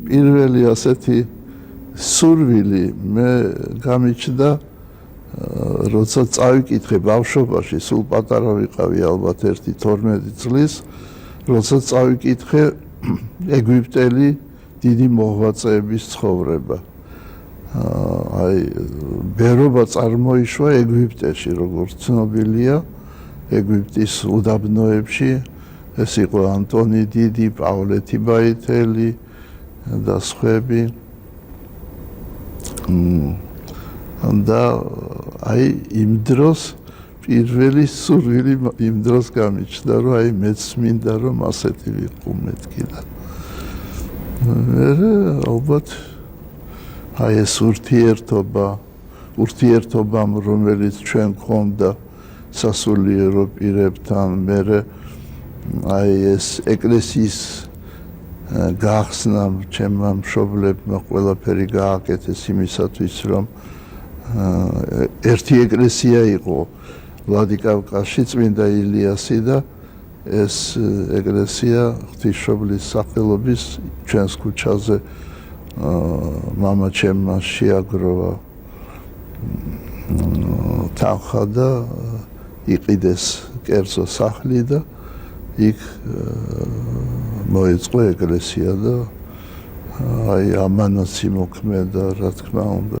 პირველი ასეთი სურვილი მე გამიჩნდა როცა წავიკითხე ბავშვობაში, სულ პატარა ვიყავი ალბათ 11-12 წლის, როცა წავიკითხე ეგვიპტელი დიდი მოღვაწეების ცხოვრება. აი ბერობა წარმოიშვა ეგვიპტეში, როგორც ცნობილია, ეგვიპტის უდაბნოებში, ეს იყო ანტონი დიდი, პავლე თიბაითელი და სხვები. და აი იმ დროს პირველი სურვილი იმ დროს გამიჩნდა, რომ აი მეც მინდა რომ ასეთი ვიყო მეთქი და ალბათ აი ეს ურთიერთობამ რომელიც ჩვენ გვქონდა სასულიერო პირებთან, მერე აი ეს ეკლესიის გახსნამ ჩემმა მშობლებმა ყველაფერი გააკეთეს იმისათვის რომ ერთი ეკლესია იყო ვლადიკავკაზში წმინდა ილიასი და ეს ეკლესია ღვთისმშობლის სახელობის ჩვენს ქუჩაზე მამა ჩემმა შეაგროვა თანხა და იყიდეს კერძო სახლი და იქ მოეწყო ეკლესია და აი ამანაც იმოქმედა რა თქმა უნდა.